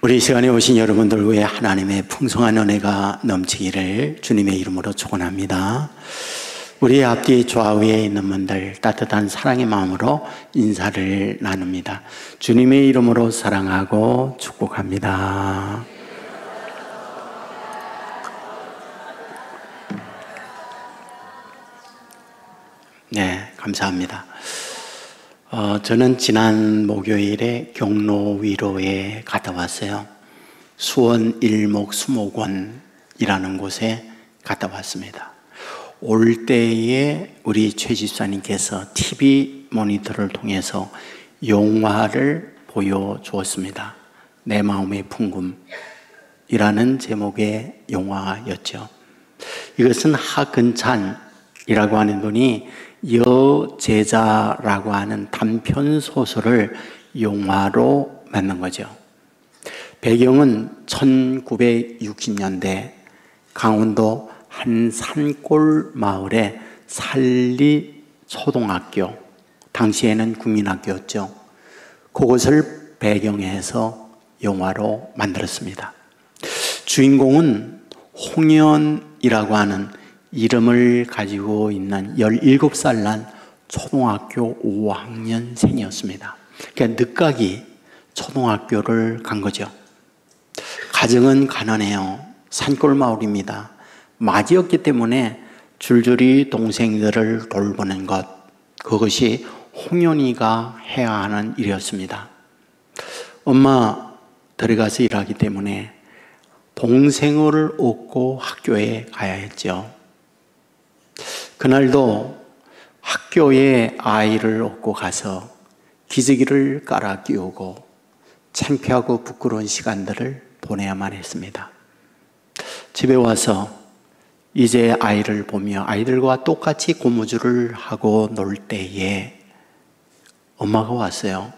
우리 시간에 오신 여러분들 위해 하나님의 풍성한 은혜가 넘치기를 주님의 이름으로 축원합니다. 우리 앞뒤 좌우에 있는 분들 따뜻한 사랑의 마음으로 인사를 나눕니다. 주님의 이름으로 사랑하고 축복합니다. 네, 감사합니다. 저는 지난 목요일에 경로 위로에 갔다 왔어요. 수원 일목 수목원이라는 곳에 갔다 왔습니다. 올 때에 우리 최 집사님께서 TV 모니터를 통해서 영화를 보여주었습니다. 내 마음의 풍금이라는 제목의 영화였죠. 이것은 하근찬이라고 하는 분이 여제자라고 하는 단편 소설을 영화로 만든 거죠. 배경은 1960년대 강원도 한 산골 마을의 산리 초등학교, 당시에는 국민학교였죠. 그것을 배경해서 영화로 만들었습니다. 주인공은 홍연이라고 하는 이름을 가지고 있는 17살 난 초등학교 5학년생이었습니다. 그러니까 늦가기 초등학교를 간 거죠. 가정은 가난해요. 산골 마을입니다. 맞이었기 때문에 줄줄이 동생들을 돌보는 것, 그것이 홍연이가 해야 하는 일이었습니다. 엄마 들어가서 일하기 때문에 동생을 얻고 학교에 가야 했죠. 그날도 학교에 아이를 얻고 가서 기저귀를 깔아 끼우고 창피하고 부끄러운 시간들을 보내야만 했습니다. 집에 와서 이제 아이를 보며 아이들과 똑같이 고무줄을 하고 놀 때에 엄마가 왔어요.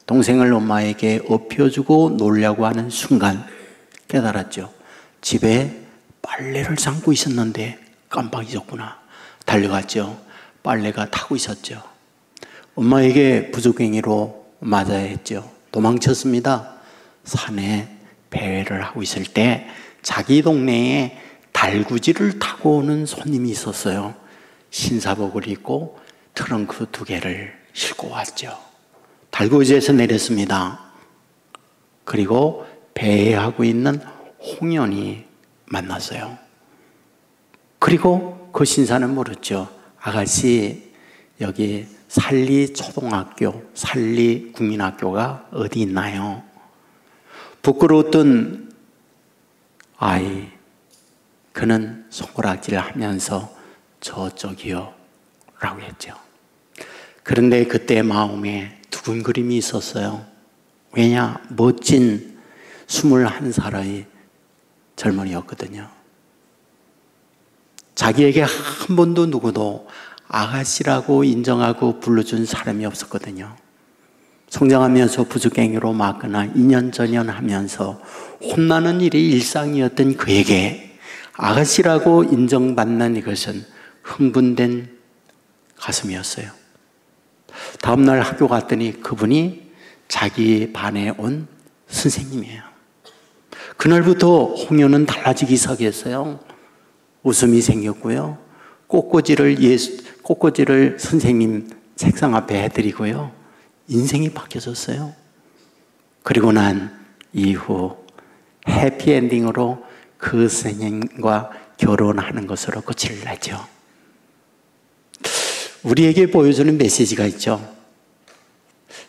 동생을 엄마에게 업혀주고 놀려고 하는 순간 깨달았죠. 집에 빨래를 삶고 있었는데 깜빡 잊었구나. 달려갔죠. 빨래가 타고 있었죠. 엄마에게 부족행위로 맞아야 했죠. 도망쳤습니다. 산에 배회를 하고 있을 때 자기 동네에 달구지를 타고 오는 손님이 있었어요. 신사복을 입고 트렁크 2개를 싣고 왔죠. 달구지에서 내렸습니다. 그리고 배회하고 있는 홍연이 만났어요. 그리고 그 신사는 물었죠. 아가씨, 여기 산리 초등학교, 산리 국민학교가 어디 있나요? 부끄러웠던 아이, 그는 손가락질을 하면서 저쪽이요 라고 했죠. 그런데 그때 마음에 두근거림이 있었어요. 왜냐? 멋진 21살의 젊은이였거든요. 자기에게 한 번도 누구도 아가씨라고 인정하고 불러준 사람이 없었거든요. 성장하면서 부족행위로 맞거나 인연전연하면서 혼나는 일이 일상이었던 그에게 아가씨라고 인정받는 이것은 흥분된 가슴이었어요. 다음날 학교 갔더니 그분이 자기 반에 온 선생님이에요. 그날부터 홍연은 달라지기 시작했어요. 웃음이 생겼고요. 꽃꽂이를 선생님 책상 앞에 해드리고요. 인생이 바뀌어졌어요. 그리고 난 이후 해피엔딩으로 그 선생님과 결혼하는 것으로 끝을 내죠. 우리에게 보여주는 메시지가 있죠.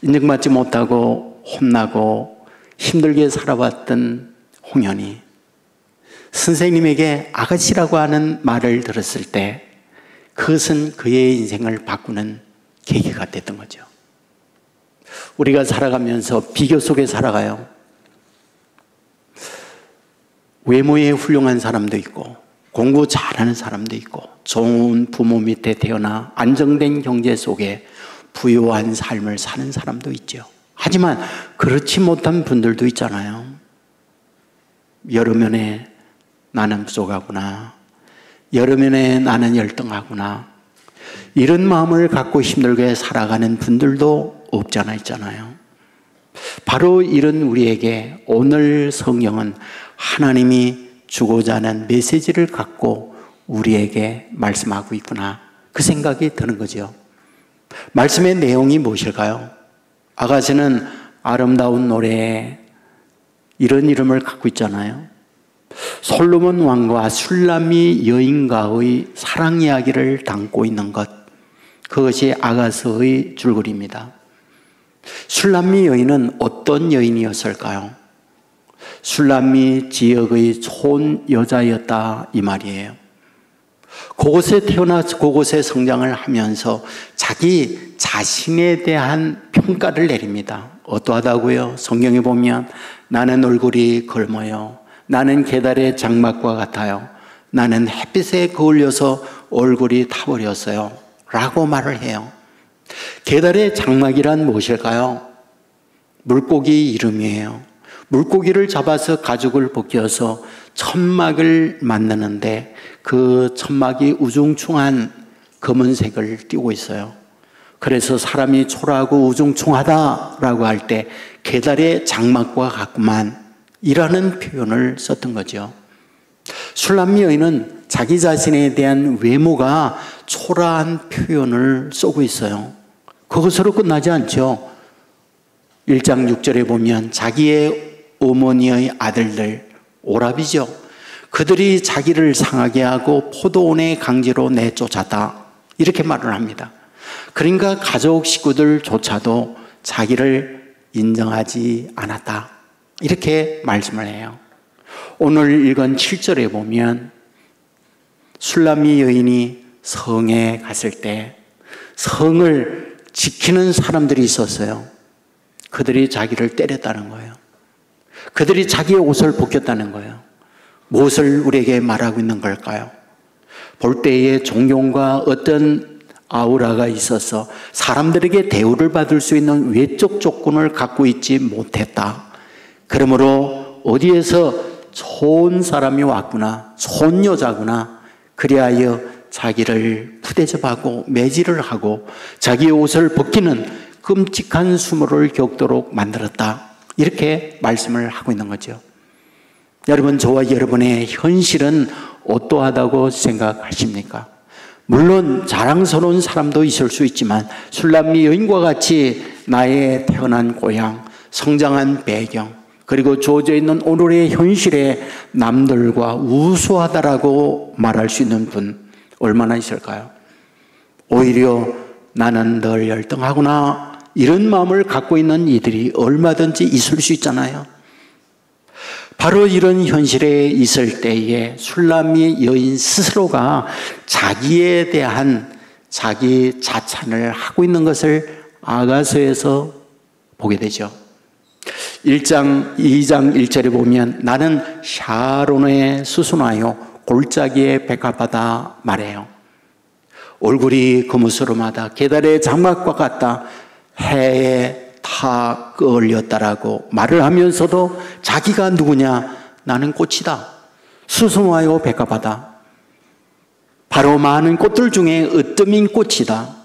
인정받지 못하고 혼나고 힘들게 살아왔던 홍연이 선생님에게 아가씨라고 하는 말을 들었을 때 그것은 그의 인생을 바꾸는 계기가 됐던 거죠. 우리가 살아가면서 비교 속에 살아가요. 외모에 훌륭한 사람도 있고 공부 잘하는 사람도 있고 좋은 부모 밑에 태어나 안정된 경제 속에 부유한 삶을 사는 사람도 있죠. 하지만 그렇지 못한 분들도 있잖아요. 여러 면에 나는 부족하구나. 여러 면에 나는 열등하구나. 이런 마음을 갖고 힘들게 살아가는 분들도 없지 않아 있잖아요. 바로 이런 우리에게 오늘 성경은 하나님이 주고자 하는 메시지를 갖고 우리에게 말씀하고 있구나, 그 생각이 드는 거죠. 말씀의 내용이 무엇일까요? 아가새는 아름다운 노래에 이런 이름을 갖고 있잖아요. 솔로몬 왕과 술람미 여인과의 사랑 이야기를 담고 있는 것, 그것이 아가서의 줄거리입니다. 술람미 여인은 어떤 여인이었을까요? 술람미 지역의 촌 여자였다, 이 말이에요. 그곳에 태어나 그곳에 성장을 하면서 자기 자신에 대한 평가를 내립니다. 어떠하다고요? 성경에 보면 나는 얼굴이 젊어요. 나는 계달의 장막과 같아요. 나는 햇빛에 거울려서 얼굴이 타버렸어요. 라고 말을 해요. 계달의 장막이란 무엇일까요? 물고기 이름이에요. 물고기를 잡아서 가죽을 벗겨서 천막을 만드는데 그 천막이 우중충한 검은색을 띠고 있어요. 그래서 사람이 초라하고 우중충하다라고 할 때 계달의 장막과 같구만 이라는 표현을 썼던 거죠. 술람미 여인은 자기 자신에 대한 외모가 초라한 표현을 쓰고 있어요. 그것으로 끝나지 않죠. 1장 6절에 보면 자기의 어머니의 아들들, 오라비죠. 그들이 자기를 상하게 하고 포도원에 강제로 내쫓았다, 이렇게 말을 합니다. 그러니까 가족 식구들조차도 자기를 인정하지 않았다, 이렇게 말씀을 해요. 오늘 읽은 7절에 보면 술람미 여인이 성에 갔을 때 성을 지키는 사람들이 있었어요. 그들이 자기를 때렸다는 거예요. 그들이 자기의 옷을 벗겼다는 거예요. 무엇을 우리에게 말하고 있는 걸까요? 볼 때에 존경과 어떤 아우라가 있어서 사람들에게 대우를 받을 수 있는 외적 조건을 갖고 있지 못했다. 그러므로 어디에서 좋은 사람이 왔구나, 좋은 여자구나, 그리하여 자기를 푸대접하고 매질을 하고 자기의 옷을 벗기는 끔찍한 수모를 겪도록 만들었다, 이렇게 말씀을 하고 있는 거죠. 여러분, 저와 여러분의 현실은 어떠하다고 생각하십니까? 물론 자랑스러운 사람도 있을 수 있지만 술람미 여인과 같이 나의 태어난 고향, 성장한 배경, 그리고 주어져 있는 오늘의 현실에 남들과 우수하다라고 말할 수 있는 분 얼마나 있을까요? 오히려 나는 늘 열등하구나, 이런 마음을 갖고 있는 이들이 얼마든지 있을 수 있잖아요. 바로 이런 현실에 있을 때에 술람미 여인 스스로가 자기에 대한 자기 자찬을 하고 있는 것을 아가서에서 보게 되죠. 2장 1절에 보면 나는 샤론에 수순하여 골짜기에 백합하다 말해요. 얼굴이 거무스름하다, 계달의 장막과 같다, 해에 타 끌렸다라고 말을 하면서도 자기가 누구냐? 나는 꽃이다. 수순하여 백합하다. 바로 많은 꽃들 중에 으뜸인 꽃이다.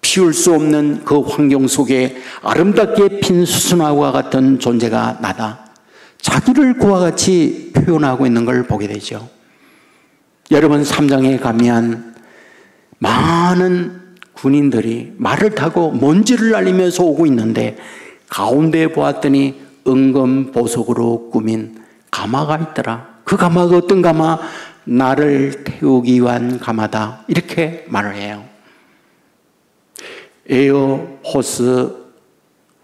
피울 수 없는 그 환경 속에 아름답게 핀 수순화와 같은 존재가 나다. 자기를 그와 같이 표현하고 있는 걸 보게 되죠. 여러분, 3장에 가면 많은 군인들이 말을 타고 먼지를 날리면서 오고 있는데 가운데 보았더니 은금 보석으로 꾸민 가마가 있더라. 그 가마가 어떤 가마? 나를 태우기 위한 가마다, 이렇게 말을 해요. 에어포스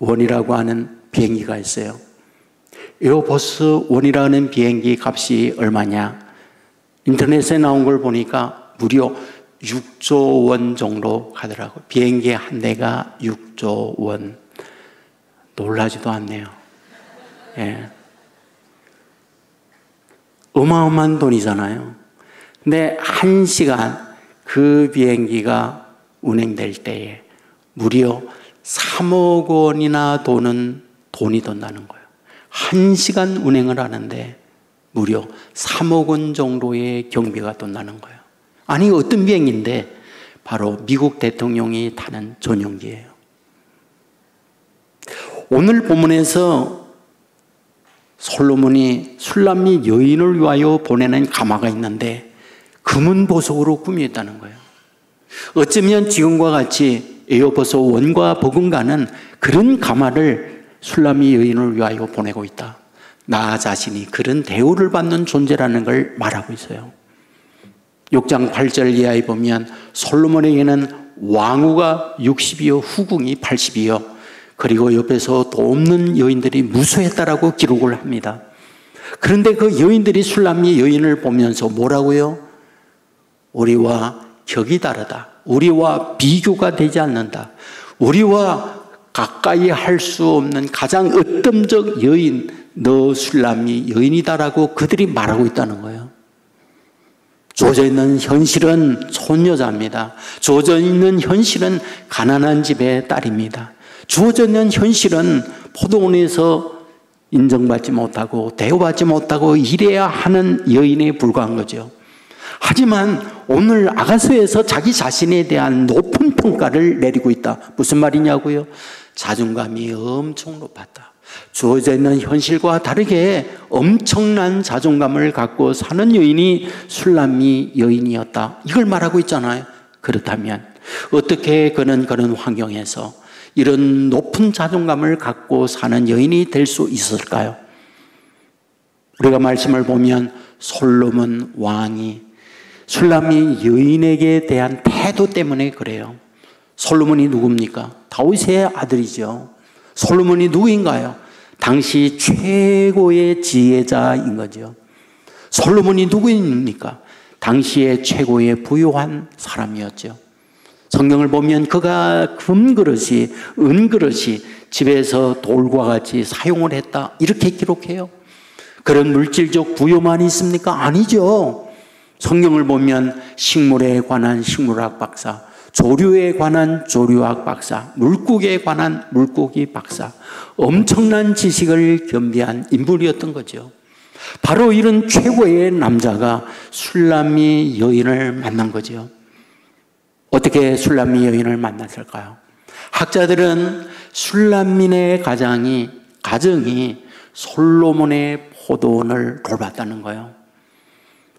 1이라고 하는 비행기가 있어요. 에어포스 1이라는 비행기 값이 얼마냐? 인터넷에 나온 걸 보니까 무려 6조 원 정도 가더라고요. 비행기 한 대가 6조 원. 놀라지도 않네요. 예. 어마어마한 돈이잖아요. 근데 1시간 그 비행기가 운행될 때에 무려 3억 원이나 돈이 든다는 거예요. 1시간 운행을 하는데 무려 3억 원 정도의 경비가 든다는 거예요. 아니, 어떤 비행기인데 바로 미국 대통령이 타는 전용기예요. 오늘 본문에서 솔로몬이 술람미 여인을 위하여 보내는 가마가 있는데 금은 보석으로 꾸미었다는 거예요. 어쩌면 지금과 같이 에어버서 원과 버금가는 그런 가마를 술람미 여인을 위하여 보내고 있다. 나 자신이 그런 대우를 받는 존재라는 걸 말하고 있어요. 6장 8절 이하에 보면 솔로몬에게는 왕후가 60이요 후궁이 80이요 그리고 옆에서 돕는 여인들이 무수했다라고 기록을 합니다. 그런데 그 여인들이 술람미 여인을 보면서 뭐라고요? 우리와 격이 다르다. 우리와 비교가 되지 않는다. 우리와 가까이 할 수 없는 가장 으뜸적 여인, 너 술람미 여인이다라고 그들이 말하고 있다는 거예요. 주어져 있는 현실은 손여자입니다. 주어져 있는 현실은 가난한 집의 딸입니다. 주어져 있는 현실은 포도원에서 인정받지 못하고 대우받지 못하고 일해야 하는 여인에 불과한 거죠. 하지만 오늘 아가서에서 자기 자신에 대한 높은 평가를 내리고 있다. 무슨 말이냐고요? 자존감이 엄청 높았다. 주어져 있는 현실과 다르게 엄청난 자존감을 갖고 사는 여인이 술람미 여인이었다. 이걸 말하고 있잖아요. 그렇다면 어떻게 그는 그런 환경에서 이런 높은 자존감을 갖고 사는 여인이 될 수 있을까요? 우리가 말씀을 보면 솔로몬 왕이 술람미 여인에게 대한 태도 때문에 그래요. 솔로몬이 누굽니까? 다윗의 아들이죠. 솔로몬이 누구인가요? 당시 최고의 지혜자인 거죠. 솔로몬이 누구입니까? 당시에 최고의 부유한 사람이었죠. 성경을 보면 그가 금그릇이 은그릇이 집에서 돌과 같이 사용을 했다 이렇게 기록해요. 그런 물질적 부유만 있습니까? 아니죠. 성경을 보면 식물에 관한 식물학 박사, 조류에 관한 조류학 박사, 물고기에 관한 물고기 박사, 엄청난 지식을 겸비한 인물이었던 거죠. 바로 이런 최고의 남자가 술람미 여인을 만난 거죠. 어떻게 술람미 여인을 만났을까요? 학자들은 술람미네 가정이 솔로몬의 포도원을 돌봤다는 거예요.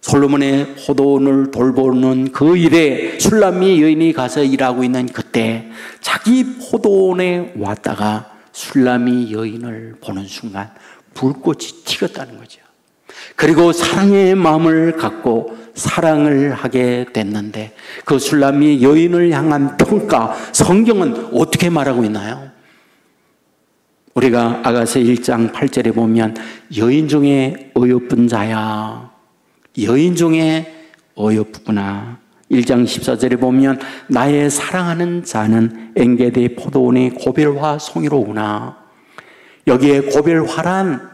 솔로몬의 포도원을 돌보는 그 일에 술람미 여인이 가서 일하고 있는 그때 자기 포도원에 왔다가 술람미 여인을 보는 순간 불꽃이 튀었다는 거죠. 그리고 사랑의 마음을 갖고 사랑을 하게 됐는데 그 술람미 여인을 향한 평가, 성경은 어떻게 말하고 있나요? 우리가 아가서 1장 8절에 보면 여인 중에 어여쁜 자야, 여인 중에 어여쁘구나. 1장 14절에 보면 나의 사랑하는 자는 엔게디 포도원의 고별화 송이로구나. 여기에 고별화란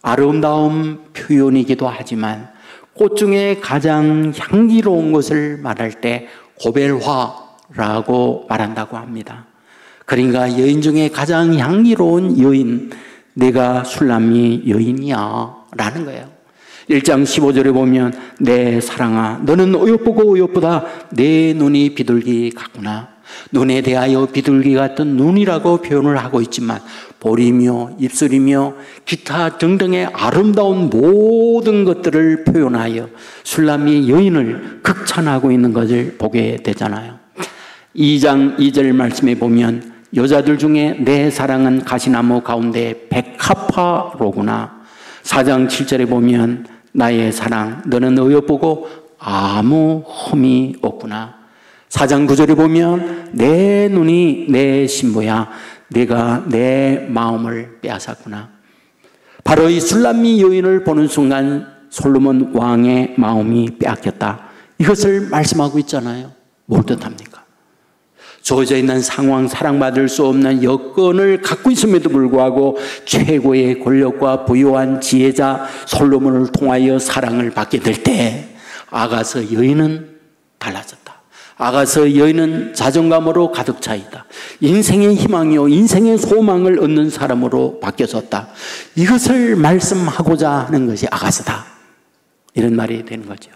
아름다운 표현이기도 하지만 꽃 중에 가장 향기로운 것을 말할 때 고별화라고 말한다고 합니다. 그러니까 여인 중에 가장 향기로운 여인, 내가 술람미 여인이야 라는 거예요. 1장 15절에 보면 내 사랑아 너는 어여쁘고 어여쁘다 내 눈이 비둘기 같구나. 눈에 대하여 비둘기 같은 눈이라고 표현을 하고 있지만 볼이며 입술이며 기타 등등의 아름다운 모든 것들을 표현하여 술람미 여인을 극찬하고 있는 것을 보게 되잖아요. 2장 2절 말씀에 보면 여자들 중에 내 사랑은 가시나무 가운데 백합화로구나. 4장 7절에 보면 나의 사랑 너는 어여쁘고 아무 흠이 없구나. 4장 9절에 보면 내 눈이 내 신부야 내가 내 마음을 빼앗았구나. 바로 이 술람미 여인을 보는 순간 솔로몬 왕의 마음이 빼앗겼다. 이것을 말씀하고 있잖아요. 뭘 뜻합니까? 주어져 있는 상황, 사랑받을 수 없는 여건을 갖고 있음에도 불구하고 최고의 권력과 부유한 지혜자 솔로몬을 통하여 사랑을 받게 될 때 아가서 여인은 달라졌다. 아가서 여인은 자존감으로 가득 차 있다. 인생의 희망이요 인생의 소망을 얻는 사람으로 바뀌어졌다. 이것을 말씀하고자 하는 것이 아가서다. 이런 말이 되는 거죠.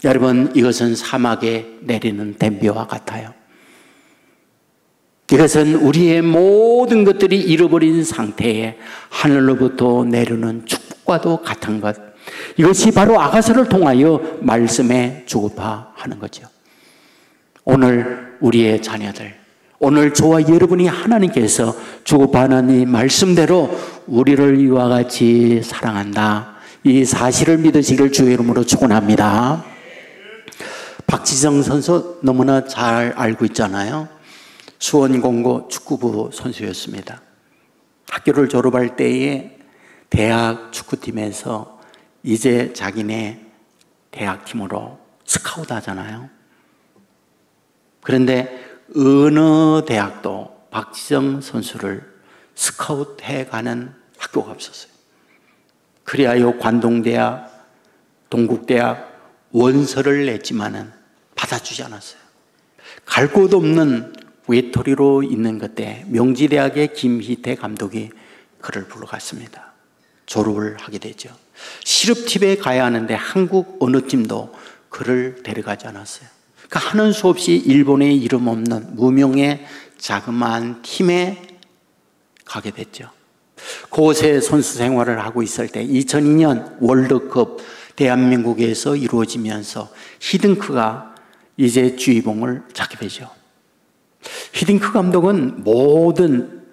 여러분, 이것은 사막에 내리는 댐비와 같아요. 이것은 우리의 모든 것들이 잃어버린 상태에 하늘로부터 내려오는 축복과도 같은 것. 이것이 바로 아가서를 통하여 말씀에 주고파하는 거죠. 오늘 우리의 자녀들, 오늘 저와 여러분이 하나님께서 주고파하는 이 말씀대로 우리를 이와 같이 사랑한다, 이 사실을 믿으시길 주의 이름으로 축원합니다. 박지성 선수 너무나 잘 알고 있잖아요. 수원공고 축구부 선수였습니다. 학교를 졸업할 때에 대학 축구팀에서 이제 자기네 대학팀으로 스카우트 하잖아요. 그런데 어느 대학도 박지성 선수를 스카우트 해가는 학교가 없었어요. 그리하여 관동대학, 동국대학 원서를 냈지만은 받아주지 않았어요. 갈 곳 없는 외톨이로 있는 그때 명지대학의 김희태 감독이 그를 불러갔습니다. 졸업을 하게 되죠. 실업팀에 가야 하는데 한국 어느 팀도 그를 데려가지 않았어요. 그러니까 하는 수 없이 일본의 이름 없는 무명의 자그마한 팀에 가게 됐죠. 그곳에 선수 생활을 하고 있을 때 2002년 월드컵 대한민국에서 이루어지면서 히딩크가 이제 주의봉을 잡게 되죠. 히딩크 감독은 모든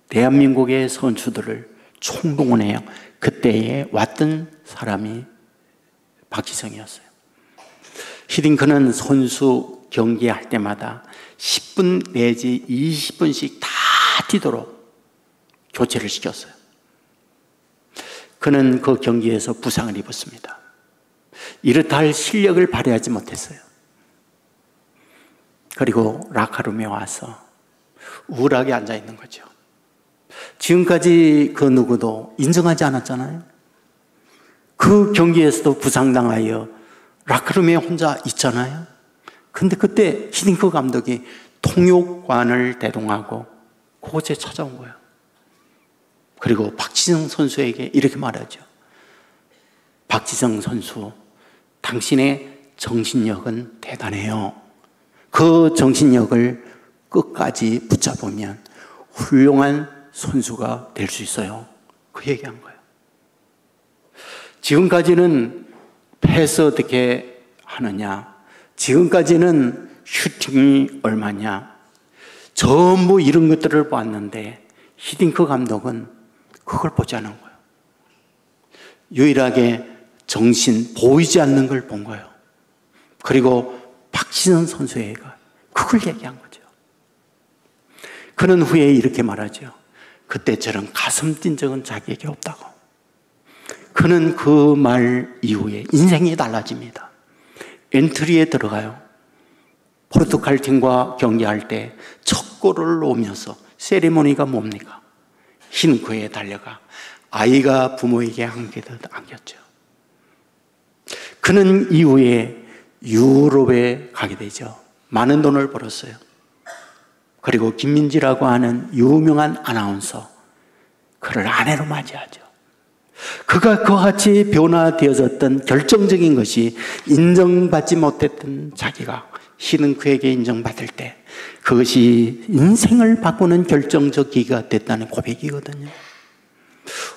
대한민국의 선수들을 총동원해요. 그때에 왔던 사람이 박지성이었어요. 히딩크는 선수 경기할 때마다 10분 내지 20분씩 다 뛰도록 교체를 시켰어요. 그는 그 경기에서 부상을 입었습니다. 이렇다 할 실력을 발휘하지 못했어요. 그리고 라카룸에 와서 우울하게 앉아 있는 거죠. 지금까지 그 누구도 인정하지 않았잖아요. 그 경기에서도 부상당하여 라카룸에 혼자 있잖아요. 근데 그때 히딩크 감독이 통역관을 대동하고 그곳에 찾아온 거예요. 그리고 박지성 선수에게 이렇게 말하죠. 박지성 선수, 당신의 정신력은 대단해요. 그 정신력을 끝까지 붙잡으면 훌륭한 선수가 될 수 있어요. 그 얘기한 거예요. 지금까지는 패스 어떻게 하느냐, 지금까지는 슈팅이 얼마냐, 전부 이런 것들을 봤는데 히딩크 감독은 그걸 보지 않은 거예요. 유일하게 정신 보이지 않는 걸 본 거예요. 그리고 박지성 선수가 그걸 얘기한 거죠. 그는 후에 이렇게 말하죠. 그때처럼 가슴 뛴 적은 자기에게 없다고. 그는 그 말 이후에 인생이 달라집니다. 엔트리에 들어가요. 포르투갈 팀과 경기할 때 첫 골을 넣으면서 세리머니가 뭡니까? 흰 구에 달려가 아이가 부모에게 안기듯 안겼죠. 그는 이후에 유럽에 가게 되죠. 많은 돈을 벌었어요. 그리고 김민지라고 하는 유명한 아나운서, 그를 아내로 맞이하죠. 그가 그와 같이 변화되어졌던 결정적인 것이 인정받지 못했던 자기가 히딩크에게 인정받을 때 그것이 인생을 바꾸는 결정적 계기가 됐다는 고백이거든요.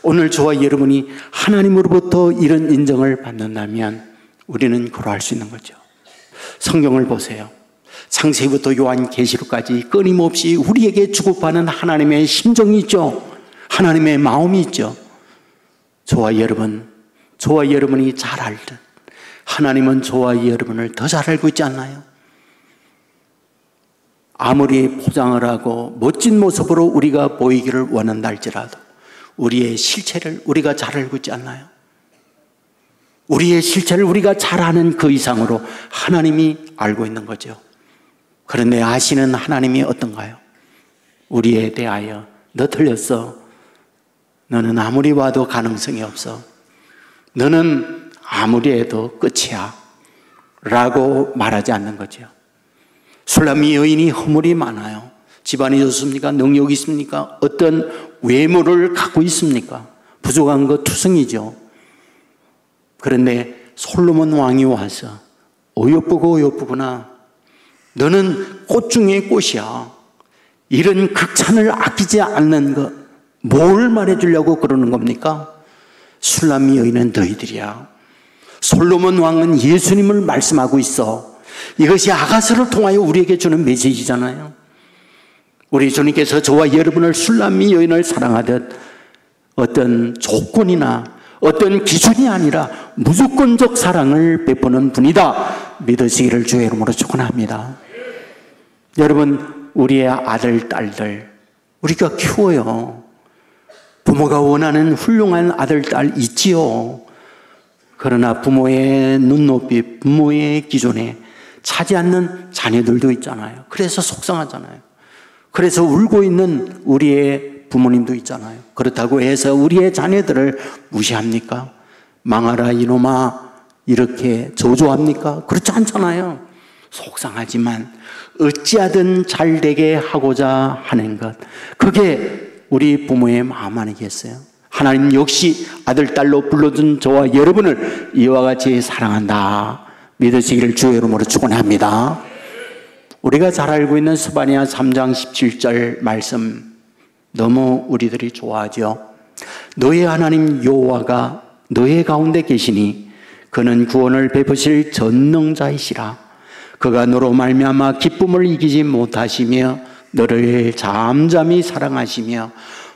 오늘 저와 여러분이 하나님으로부터 이런 인정을 받는다면 우리는 그러할 수 있는 거죠. 성경을 보세요. 창세기부터 요한계시록까지 끊임없이 우리에게 주고받는 하나님의 심정이 있죠. 하나님의 마음이 있죠. 저와 여러분이 잘 알듯 하나님은 저와 여러분을 더 잘 알고 있지 않나요? 아무리 포장을 하고 멋진 모습으로 우리가 보이기를 원한다 할지라도 우리의 실체를 우리가 잘 알고 있지 않나요? 우리의 실체를 우리가 잘 아는 그 이상으로 하나님이 알고 있는 거죠. 그런데 아시는 하나님이 어떤가요? 우리에 대하여 너 틀렸어. 너는 아무리 봐도 가능성이 없어. 너는 아무리 해도 끝이야. 라고 말하지 않는 거죠. 술람이 여인이 허물이 많아요. 집안이 좋습니까? 능력이 있습니까? 어떤 외모를 갖고 있습니까? 부족한 거 투성이죠. 그런데 솔로몬 왕이 와서 어여쁘구나. 너는 꽃 중에 꽃이야. 이런 극찬을 아끼지 않는 것, 뭘 말해주려고 그러는 겁니까? 술람미 여인은 너희들이야. 솔로몬 왕은 예수님을 말씀하고 있어. 이것이 아가서를 통하여 우리에게 주는 메시지잖아요. 우리 주님께서 저와 여러분을 술람미 여인을 사랑하듯 어떤 조건이나 어떤 기준이 아니라 무조건적 사랑을 베푸는 분이다 믿으시기를 주의 이름으로 축원합니다. 여러분, 우리의 아들, 딸들 우리가 키워요. 부모가 원하는 훌륭한 아들, 딸 있지요. 그러나 부모의 눈높이, 부모의 기준에 차지 않는 자녀들도 있잖아요. 그래서 속상하잖아요. 그래서 울고 있는 우리의 부모님도 있잖아요. 그렇다고 해서 우리의 자녀들을 무시합니까? 망하라 이놈아 이렇게 저주합니까? 그렇지 않잖아요. 속상하지만 어찌하든 잘 되게 하고자 하는 것, 그게 우리 부모의 마음 아니겠어요? 하나님 역시 아들, 딸로 불러준 저와 여러분을 이와 같이 사랑한다 믿으시기를 주의 이름으로 축원합니다. 우리가 잘 알고 있는 스바냐 3장 17절 말씀 너무 우리들이 좋아하죠. 너의 하나님 여호와가 너의 가운데 계시니 그는 구원을 베푸실 전능자이시라. 그가 너로 말미암아 기쁨을 이기지 못하시며 너를 잠잠히 사랑하시며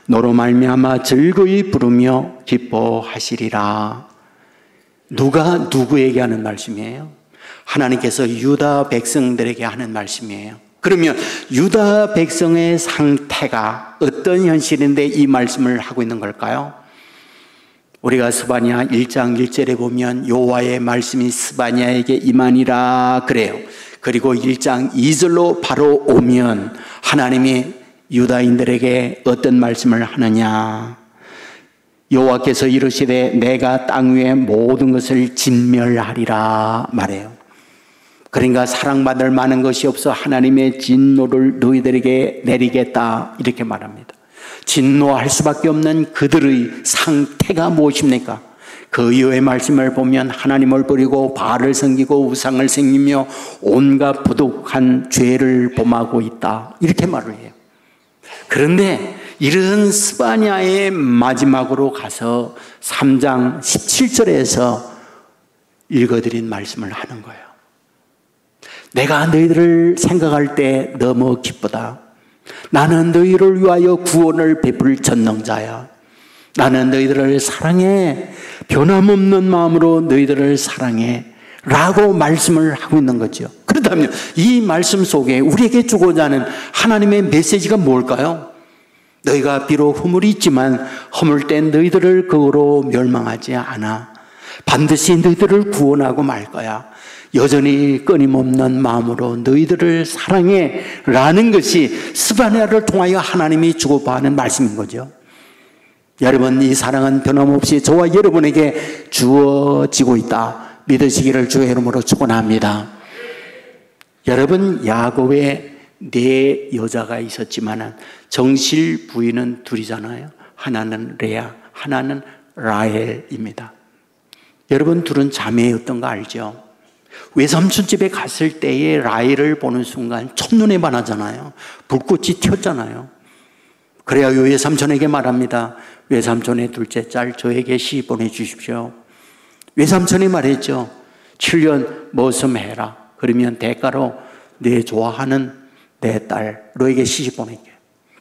너로 말미암아 즐거이 부르며 기뻐하시리라. 누가 누구에게 하는 말씀이에요? 하나님께서 유다 백성들에게 하는 말씀이에요. 그러면 유다 백성의 상태가 어떤 현실인데 이 말씀을 하고 있는 걸까요? 우리가 스바냐 1장 1절에 보면 여호와의 말씀이 스바냐에게 임하니라 그래요. 그리고 1장 2절로 바로 오면 하나님이 유다인들에게 어떤 말씀을 하느냐? 여호와께서 이르시되 내가 땅 위의 모든 것을 진멸하리라 말해요. 그러니까 사랑받을 만한 것이 없어 하나님의 진노를 너희들에게 내리겠다 이렇게 말합니다. 진노할 수밖에 없는 그들의 상태가 무엇입니까? 그 이후의 말씀을 보면 하나님을 버리고 바알을 섬기고 우상을 섬기며 온갖 부독한 죄를 범하고 있다 이렇게 말을 해요. 그런데 이런 스바냐의 마지막으로 가서 3장 17절에서 읽어드린 말씀을 하는 거예요. 내가 너희들을 생각할 때 너무 기쁘다. 나는 너희를 위하여 구원을 베풀 전능자야. 나는 너희들을 사랑해. 변함없는 마음으로 너희들을 사랑해 라고 말씀을 하고 있는 거죠. 그렇다면 이 말씀 속에 우리에게 주고자 하는 하나님의 메시지가 뭘까요? 너희가 비록 허물이 있지만 허물 때 너희들을 그거로 멸망하지 않아. 반드시 너희들을 구원하고 말 거야. 여전히 끊임없는 마음으로 너희들을 사랑해 라는 것이 스바냐를 통하여 하나님이 주고받는 말씀인 거죠. 여러분, 이 사랑은 변함없이 저와 여러분에게 주어지고 있다 믿으시기를 주의 이름으로 축원합니다. 여러분, 야곱의 네 여자가 있었지만 정실 부인은 둘이잖아요. 하나는 레아, 하나는 라헬입니다. 여러분, 둘은 자매였던 거 알죠? 외삼촌 집에 갔을 때에 라헬을 보는 순간 첫눈에 반하잖아요. 불꽃이 튀었잖아요. 그래야 외삼촌에게 말합니다. 외삼촌의 둘째 딸 저에게 시 보내주십시오. 외삼촌이 말했죠. 7년 머슴해라. 그러면 대가로 내 좋아하는 내 딸 너에게 시집 보낼게.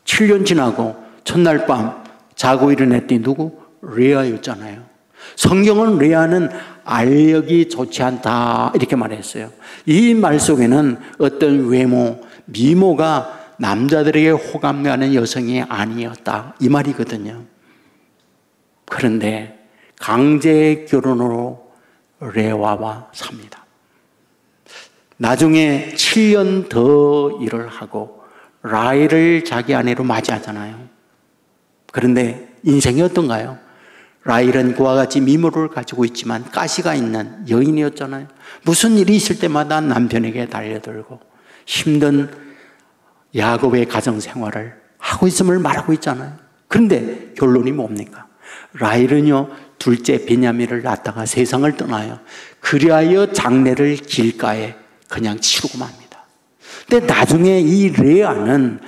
7년 지나고 첫날 밤 자고 일어났더니 누구? 레아였잖아요. 성경은 레아는 알력이 좋지 않다 이렇게 말했어요. 이 말 속에는 어떤 외모, 미모가 남자들에게 호감가는 여성이 아니었다 이 말이거든요. 그런데 강제 결혼으로 레아와 삽니다. 나중에 7년 더 일을 하고 라헬을 자기 아내로 맞이하잖아요. 그런데 인생이 어떤가요? 라헬은 그와 같이 미모를 가지고 있지만 가시가 있는 여인이었잖아요. 무슨 일이 있을 때마다 남편에게 달려들고 힘든 야곱의 가정생활을 하고 있음을 말하고 있잖아요. 그런데 결론이 뭡니까? 라헬은요, 둘째 베냐민을 낳다가 세상을 떠나요. 그리하여 장례를 길가에 그냥 치르고 맙니다. 근데 나중에 이 레아는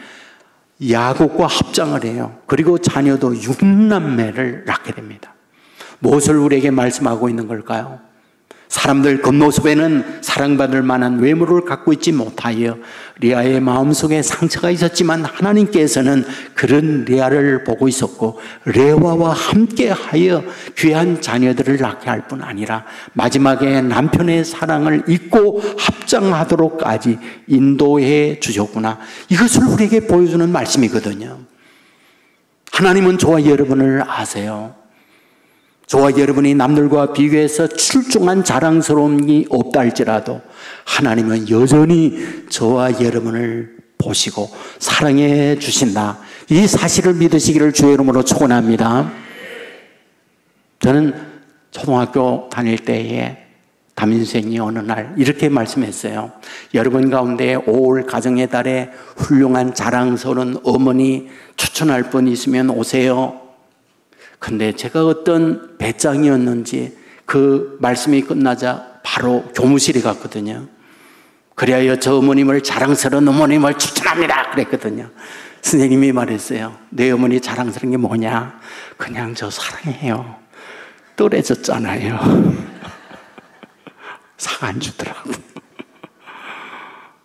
야곱과 합장을 해요. 그리고 자녀도 6남매를 낳게 됩니다. 무엇을 우리에게 말씀하고 있는 걸까요? 사람들 겉모습에는 사랑받을 만한 외모를 갖고 있지 못하여 리아의 마음속에 상처가 있었지만 하나님께서는 그런 리아를 보고 있었고 레와와 함께하여 귀한 자녀들을 낳게 할 뿐 아니라 마지막에 남편의 사랑을 잊고 합장하도록까지 인도해 주셨구나. 이것을 우리에게 보여주는 말씀이거든요. 하나님은 저와 여러분을 아세요. 저와 여러분이 남들과 비교해서 출중한 자랑스러움이 없다 할지라도 하나님은 여전히 저와 여러분을 보시고 사랑해 주신다. 이 사실을 믿으시기를 주의 이름으로 축원합니다. 저는 초등학교 다닐 때에 담임선생님이 어느 날 이렇게 말씀했어요. 여러분 가운데 5월 가정의 달에 훌륭한 자랑스러운 어머니 추천할 분 있으면 오세요. 근데 제가 어떤 배짱이었는지 그 말씀이 끝나자 바로 교무실에 갔거든요. 그래야 저 어머님을 자랑스러운 어머님을 추천합니다 그랬거든요. 선생님이 말했어요. 내 어머니 자랑스러운 게 뭐냐? 그냥 저 사랑해요. 떨어졌잖아요. 상 안 주더라고.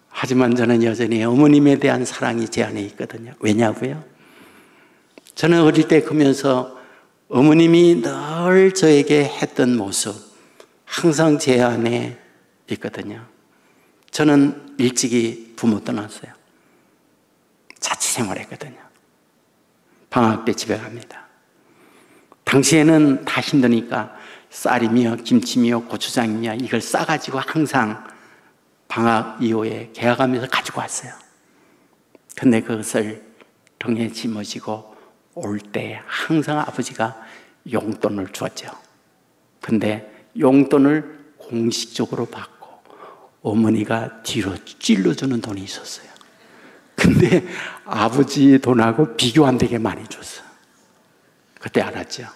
하지만 저는 여전히 어머님에 대한 사랑이 제 안에 있거든요. 왜냐고요? 저는 어릴 때 크면서 어머님이 늘 저에게 했던 모습 항상 제 안에 있거든요. 저는 일찍이 부모 떠났어요. 자취생활했거든요. 방학 때 집에 갑니다. 당시에는 다 힘드니까 쌀이며 김치며 고추장이며 이걸 싸가지고 항상 방학 이후에 개학하면서 가지고 왔어요. 근데 그것을 등에 짊어지고 올 때 항상 아버지가 용돈을 줬죠. 근데 용돈을 공식적으로 받고 어머니가 뒤로 찔러주는 돈이 있었어요. 근데 아버지 돈하고 비교 안 되게 많이 줬어요. 그때 알았죠.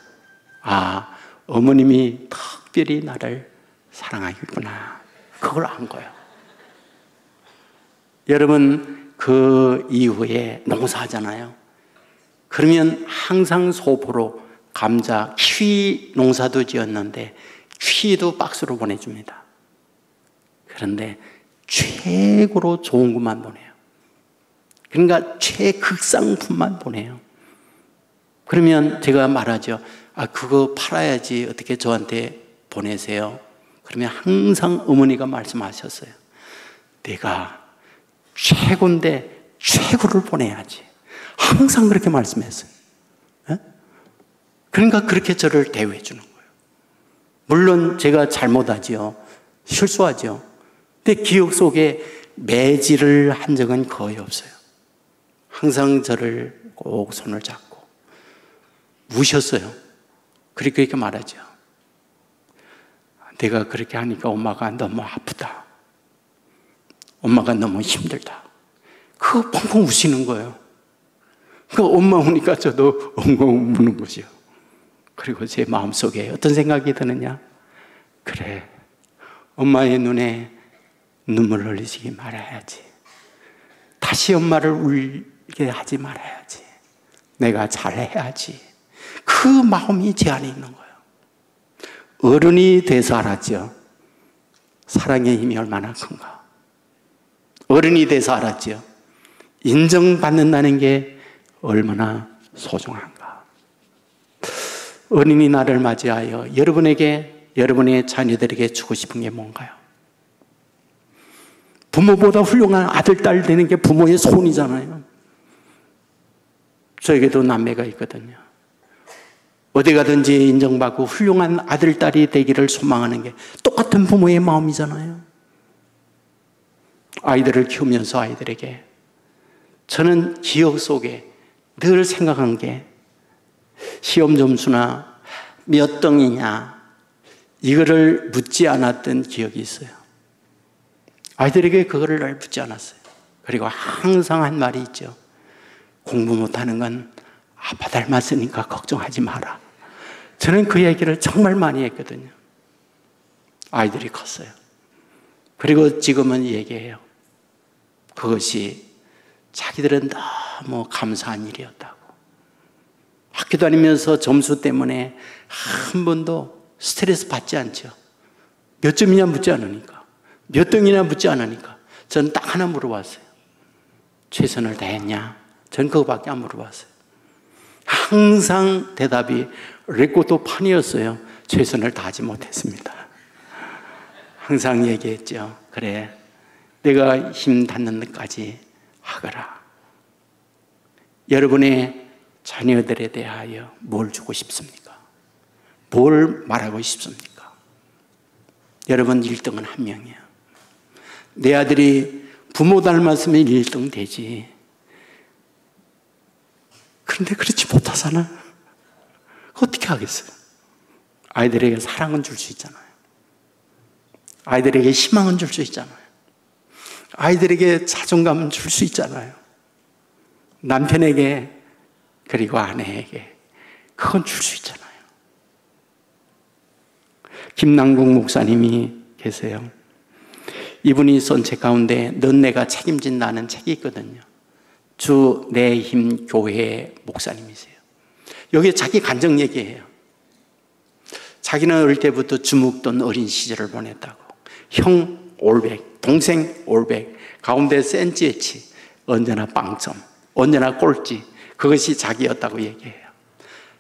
아, 어머님이 특별히 나를 사랑하겠구나. 그걸 안 거예요. 여러분, 그 이후에 농사하잖아요. 그러면 항상 소보로 감자, 키위 농사도 지었는데 키위도 박스로 보내줍니다. 그런데 최고로 좋은 것만 보내요. 그러니까 최극상품만 보내요. 그러면 제가 말하죠. 아, 그거 팔아야지 어떻게 저한테 보내세요? 그러면 항상 어머니가 말씀하셨어요. 내가 최고인데 최고를 보내야지. 항상 그렇게 말씀했어요. 네? 그러니까 그렇게 저를 대우해 주는 거예요. 물론 제가 잘못하지요. 실수하죠. 근데 기억 속에 매질을 한 적은 거의 없어요. 항상 저를 꼭 손을 잡고 우셨어요. 그렇게 말하죠. 내가 그렇게 하니까 엄마가 너무 아프다. 엄마가 너무 힘들다. 그거 펑펑 우시는 거예요. 그 엄마 오니까 저도 엉엉 우는 거죠. 그리고 제 마음속에 어떤 생각이 드느냐? 그래, 엄마의 눈에 눈물 흘리지 말아야지. 다시 엄마를 울게 하지 말아야지. 내가 잘해야지. 그 마음이 제 안에 있는 거예요. 어른이 돼서 알았죠. 사랑의 힘이 얼마나 큰가. 어른이 돼서 알았죠. 인정받는다는 게 얼마나 소중한가. 어린이날을 맞이하여 여러분에게, 여러분의 자녀들에게 주고 싶은 게 뭔가요? 부모보다 훌륭한 아들, 딸 되는 게 부모의 소원이잖아요. 저에게도 남매가 있거든요. 어디 가든지 인정받고 훌륭한 아들, 딸이 되기를 소망하는 게 똑같은 부모의 마음이잖아요. 아이들을 키우면서 아이들에게 저는 기억 속에 늘 생각한 게 시험 점수나 몇 등이냐 이거를 묻지 않았던 기억이 있어요. 아이들에게 그거를 늘 묻지 않았어요. 그리고 항상 한 말이 있죠. 공부 못하는 건 아빠 닮았으니까 걱정하지 마라. 저는 그 얘기를 정말 많이 했거든요. 아이들이 컸어요. 그리고 지금은 얘기해요. 그것이 자기들은 뭐 감사한 일이었다고. 학교 다니면서 점수 때문에 한 번도 스트레스 받지 않죠. 몇 점이냐 묻지 않으니까, 몇 등이냐 묻지 않으니까. 저는 딱 하나 물어봤어요. 최선을 다했냐? 전 그거밖에 안 물어봤어요. 항상 대답이 레코드 판이었어요. 최선을 다하지 못했습니다. 항상 얘기했죠. 그래, 내가 힘 닿는 데까지 하거라. 여러분의 자녀들에 대하여 뭘 주고 싶습니까? 뭘 말하고 싶습니까? 여러분 1등은 한 명이에요. 내 아들이 부모 닮았으면 1등 되지. 그런데 그렇지 못하잖아. 어떻게 하겠어요? 아이들에게 사랑은 줄 수 있잖아요. 아이들에게 희망은 줄 수 있잖아요. 아이들에게 자존감은 줄 수 있잖아요. 남편에게 그리고 아내에게 그건 줄 수 있잖아요. 김남국 목사님이 계세요. 이분이 쓴 책 가운데 넌 내가 책임진다는 책이 있거든요. 주 내 힘 교회 목사님이세요. 여기에 자기 간증 얘기해요. 자기는 어릴 때부터 주눅든 어린 시절을 보냈다고. 형 올백, 동생 올백, 가운데 센치에치, 언제나 빵점, 언제나 꼴찌, 그것이 자기였다고 얘기해요.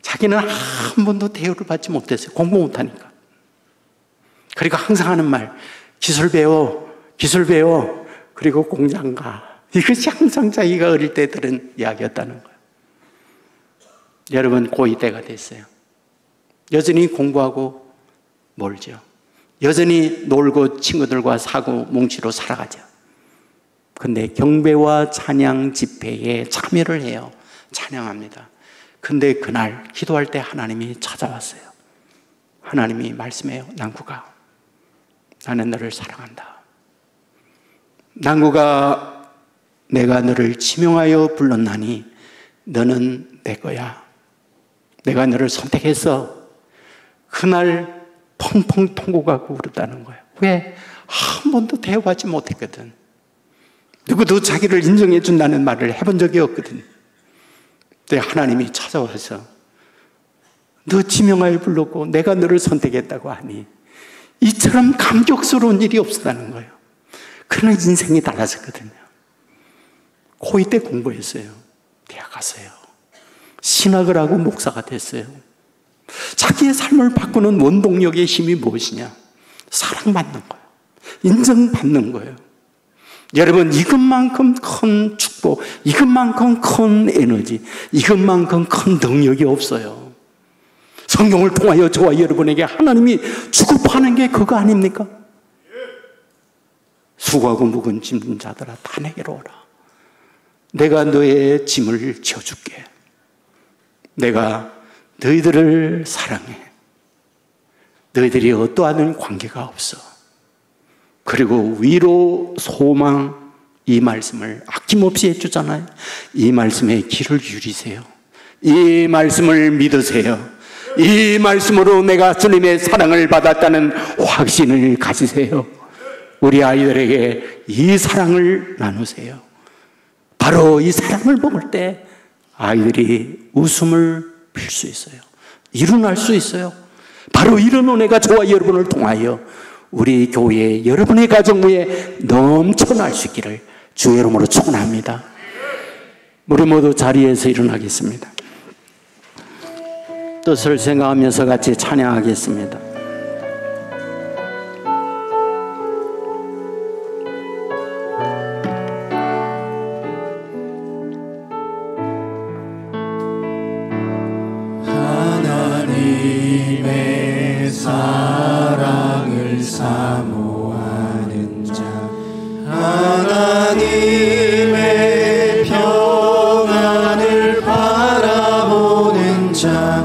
자기는 한 번도 대우를 받지 못했어요. 공부 못하니까. 그리고 항상 하는 말, 기술 배워, 기술 배워, 그리고 공장 가. 이것이 항상 자기가 어릴 때 들은 이야기였다는 거예요. 여러분 고2 때가 됐어요. 여전히 공부하고 멀죠. 여전히 놀고 친구들과 사고 뭉치로 살아가죠. 근데 경배와 찬양 집회에 참여를 해요. 찬양합니다. 근데 그날 기도할 때 하나님이 찾아왔어요. 하나님이 말씀해요. 남구가, 나는 너를 사랑한다. 남구가, 내가 너를 지명하여 불렀나니 너는 내 거야. 내가 너를 선택했어. 그날 펑펑 통곡하고 울었다는 거예요. 왜? 한 번도 대우하지 못했거든. 누구도 자기를 인정해 준다는 말을 해본 적이 없거든. 근데 하나님이 찾아와서 너 지명하여 불렀고 내가 너를 선택했다고 하니 이처럼 감격스러운 일이 없었다는 거예요. 그러나 인생이 달라졌거든요. 고2 때 공부했어요. 대학 갔어요. 신학을 하고 목사가 됐어요. 자기의 삶을 바꾸는 원동력의 힘이 무엇이냐? 사랑받는 거예요. 인정받는 거예요. 여러분, 이것만큼 큰 축복, 이것만큼 큰 에너지, 이것만큼 큰 능력이 없어요. 성경을 통하여 저와 여러분에게 하나님이 주급하는 게 그거 아닙니까? 수고하고 무거운 짐진 자들아 다 내게로 오라. 내가 너의 짐을 지어줄게. 내가 너희들을 사랑해. 너희들이 어떠한 관계가 없어. 그리고 위로, 소망, 이 말씀을 아낌없이 해주잖아요. 이 말씀에 귀를 기울이세요. 이 말씀을 믿으세요. 이 말씀으로 내가 주님의 사랑을 받았다는 확신을 가지세요. 우리 아이들에게 이 사랑을 나누세요. 바로 이 사랑을 먹을 때 아이들이 웃음을 필 수 있어요. 일어날 수 있어요. 바로 이런 은혜가 저와 여러분을 통하여 우리 교회 여러분의 가정 위에 넘쳐날 수 있기를 주의 이름으로 축원합니다. 우리 모두 자리에서 일어나겠습니다. 뜻을 생각하면서 같이 찬양하겠습니다. 하나님의 사랑을 사모하는 자, 하나님의 평안을 바라보는 자,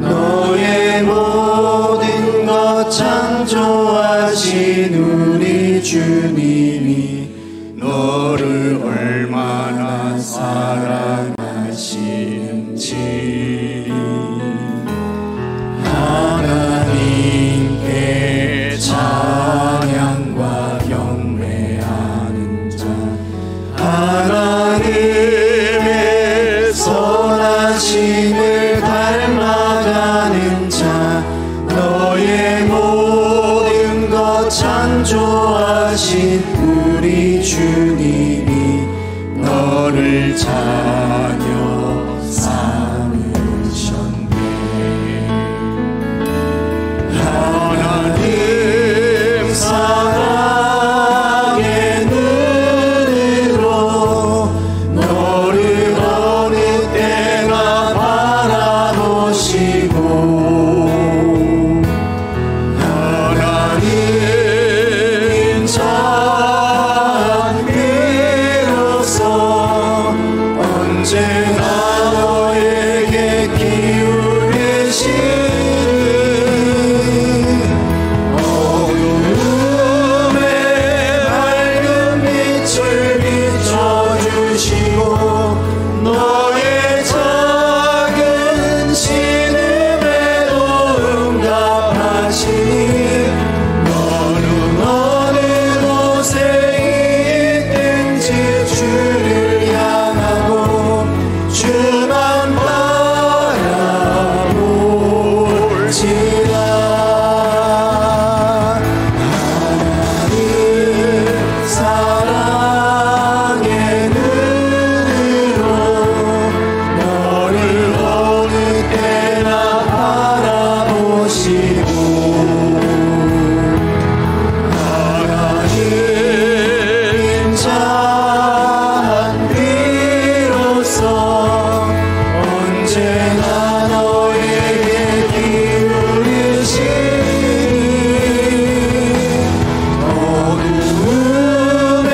너의 모든 것 창조하신 우리 주님이 너를 얼마나 사랑하시는지 하나님께 너의 모든 것 창조하신 우리 주님이 너를 자녀 삼으셨네. 하나님 사랑의 눈으로 너를 어느 때나 바라보시고 하나님 자비로서 언제나 너에게 기울이시는 어두움에 밝은 빛을 비춰주시고 너의 작은 신음에도 응답하시니 너는 어느 곳에 있든지 주를 향하고 주만 바라볼지라. 하나님 사랑의 눈으로 너를 어느 때나 바라보시고 하나님 자비로서 언제나 너에게 기울이시니 어두움에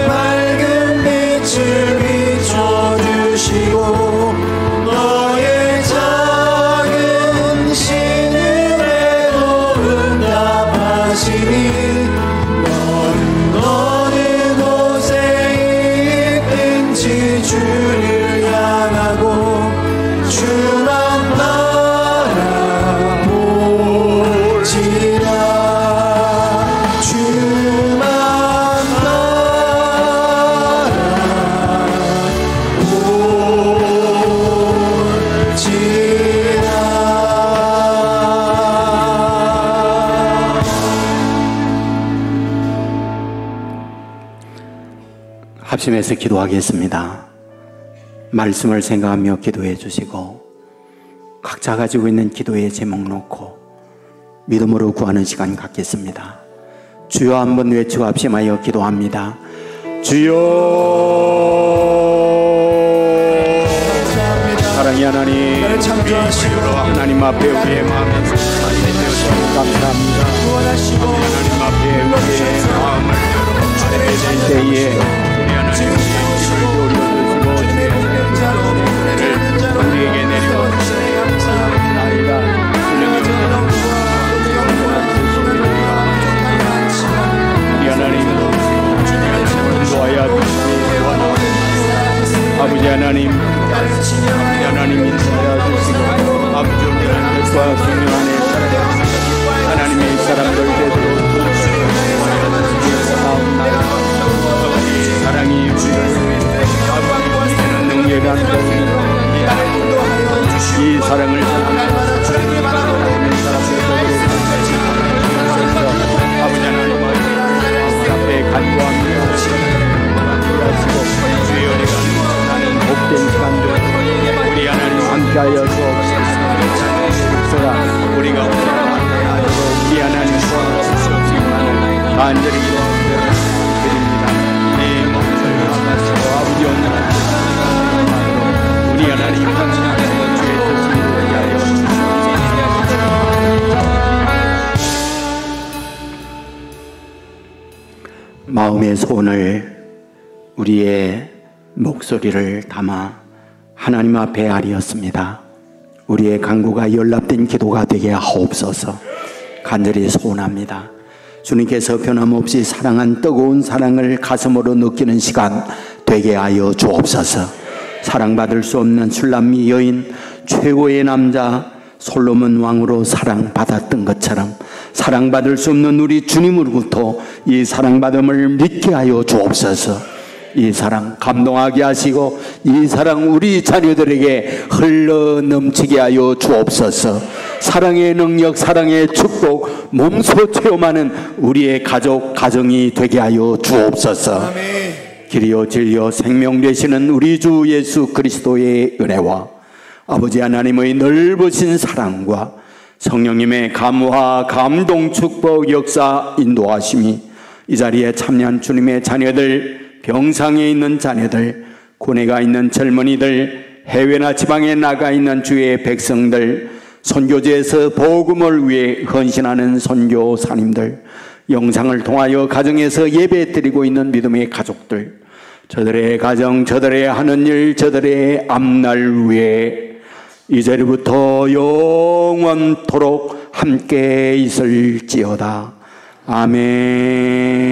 밝은 빛을 비춰주시고 너의 작은 신음에도 응답하시니 너는 어느 곳에 있든지 주를 향하고 주만 바라볼지라. 주만 바라볼지라. 합심해서 기도하겠습니다. 말씀을 생각하며 기도해 주시고 각자 가지고 있는 기도의 제목 놓고 믿음으로 구하는 시간 갖겠습니다. 주여 한번 외치고 합심하여 기도합니다. 주여. 사랑의 하나님, 하나님 앞에 우리의 마음을 감사합니다. 하나님 앞에 우리의 마음을 아뢰게 될 때에 우리 하나님 우리에게 내려오시나이다. 우리 하나님 인도하여 주시기 원합니다. 아버지 하나님 인도하여 주시고 아버지 오늘은 것과 성령 안에 하나님의 사람들 되도록 사랑이 우리를 능력이 안 되는 이 사랑을 전하는 아버지 하나님 앞에 간구합니다. 주의 은혜가 나는 복된 시간들 우리 하나님 함께하여 주옵소서. 우리가 오늘 우리 하나님 소원하시옵시기만을 간절히 기도드립니다. 내 몸을 아버지와 아버지 오늘 우리 하나님 주의 뜻을 위하여 마음의 소원을 우리의 목소리를 담아 하나님 앞에 아뢰었습니다. 우리의 간구가 연락된 기도가 되게 하옵소서. 간절히 소원합니다. 주님께서 변함없이 사랑한 뜨거운 사랑을 가슴으로 느끼는 시간 되게 하여 주옵소서. 사랑받을 수 없는 술람미 여인 최고의 남자 솔로몬 왕으로 사랑받았던 것처럼 사랑받을 수 없는 우리 주님으로부터 이 사랑받음을 믿게 하여 주옵소서. 이 사랑 감동하게 하시고 이 사랑 우리 자녀들에게 흘러 넘치게 하여 주옵소서. 사랑의 능력, 사랑의 축복 몸소 체험하는 우리의 가정이 되게 하여 주옵소서. 아멘. 길이요 진리요 생명 되시는 우리 주 예수 그리스도의 은혜와 아버지 하나님의 넓으신 사랑과 성령님의 감화, 감동, 축복, 역사, 인도하심이 이 자리에 참여한 주님의 자녀들, 병상에 있는 자녀들, 군에 가 있는 젊은이들, 해외나 지방에 나가 있는 주의 백성들, 선교지에서 복음을 위해 헌신하는 선교사님들, 영상을 통하여 가정에서 예배드리고 있는 믿음의 가족들, 저들의 가정, 저들의 하는 일, 저들의 앞날 위에 이제부터 영원토록 함께 있을지어다. 아멘.